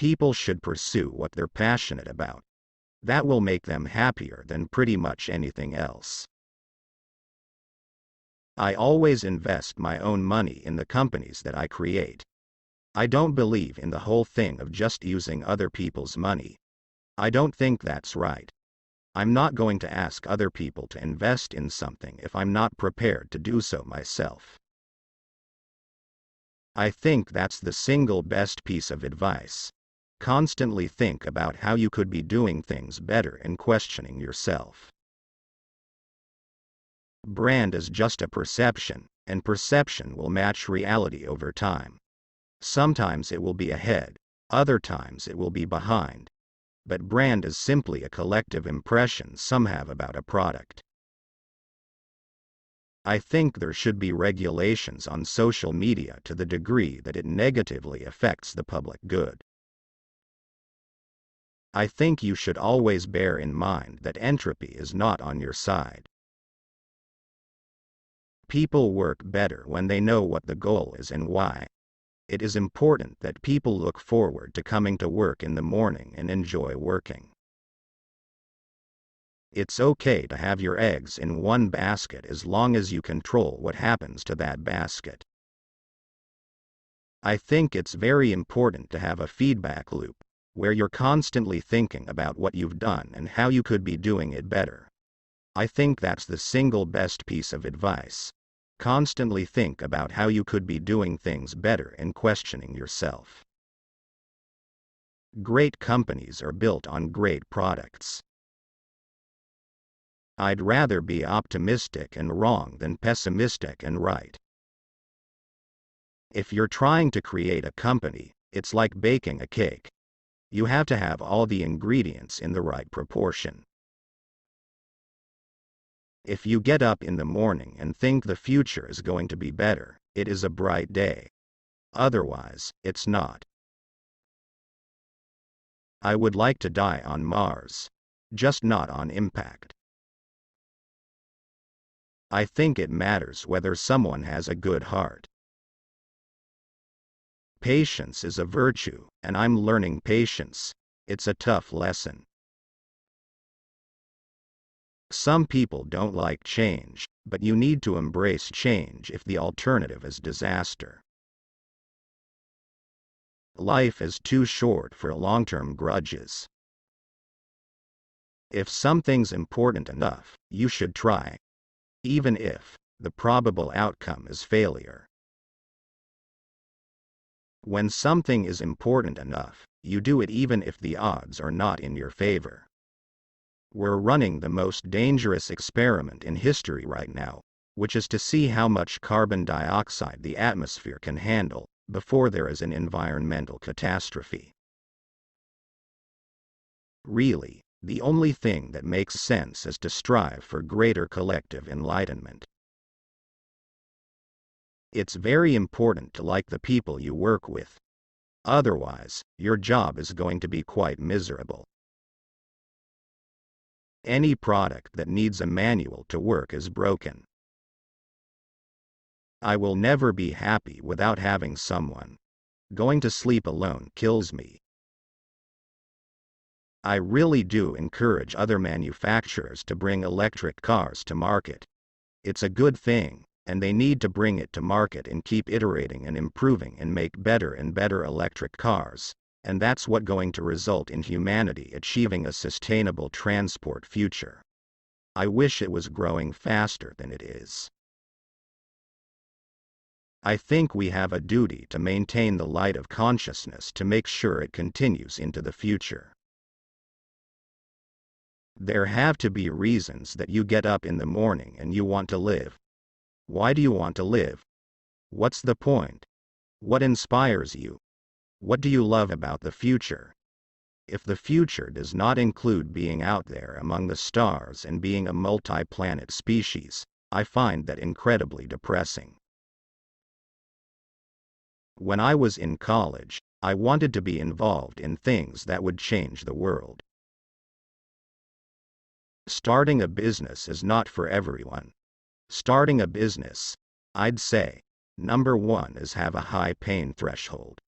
People should pursue what they're passionate about. That will make them happier than pretty much anything else. I always invest my own money in the companies that I create. I don't believe in the whole thing of just using other people's money. I don't think that's right. I'm not going to ask other people to invest in something if I'm not prepared to do so myself. I think that's the single best piece of advice. Constantly think about how you could be doing things better and questioning yourself. Brand is just a perception, and perception will match reality over time. Sometimes it will be ahead, other times it will be behind. But brand is simply a collective impression some have about a product. I think there should be regulations on social media to the degree that it negatively affects the public good. I think you should always bear in mind that entropy is not on your side. People work better when they know what the goal is and why. It is important that people look forward to coming to work in the morning and enjoy working. It's okay to have your eggs in one basket as long as you control what happens to that basket. I think it's very important to have a feedback loop, where you're constantly thinking about what you've done and how you could be doing it better. I think that's the single best piece of advice. Constantly think about how you could be doing things better and questioning yourself. Great companies are built on great products. I'd rather be optimistic and wrong than pessimistic and right. If you're trying to create a company, it's like baking a cake. You have to have all the ingredients in the right proportion. If you get up in the morning and think the future is going to be better, it is a bright day. Otherwise, it's not. I would like to die on Mars. Just not on impact. I think it matters whether someone has a good heart. Patience is a virtue, and I'm learning patience. It's a tough lesson. Some people don't like change, but you need to embrace change if the alternative is disaster. Life is too short for long-term grudges. If something's important enough, you should try, even if the probable outcome is failure. When something is important enough, you do it even if the odds are not in your favor. We're running the most dangerous experiment in history right now, which is to see how much carbon dioxide the atmosphere can handle before there is an environmental catastrophe. Really, the only thing that makes sense is to strive for greater collective enlightenment. It's very important to like the people you work with. Otherwise, your job is going to be quite miserable. Any product that needs a manual to work is broken. I will never be happy without having someone. Going to sleep alone kills me. I really do encourage other manufacturers to bring electric cars to market. It's a good thing, and they need to bring it to market and keep iterating and improving and make better and better electric cars. And that's what's going to result in humanity achieving a sustainable transport future. I wish it was growing faster than it is. I think we have a duty to maintain the light of consciousness to make sure it continues into the future. There have to be reasons that you get up in the morning and you want to live. Why do you want to live? What's the point? What inspires you? What do you love about the future? If the future does not include being out there among the stars and being a multi-planet species, I find that incredibly depressing. When I was in college, I wanted to be involved in things that would change the world. Starting a business is not for everyone. Starting a business, I'd say, number one is have a high pain threshold.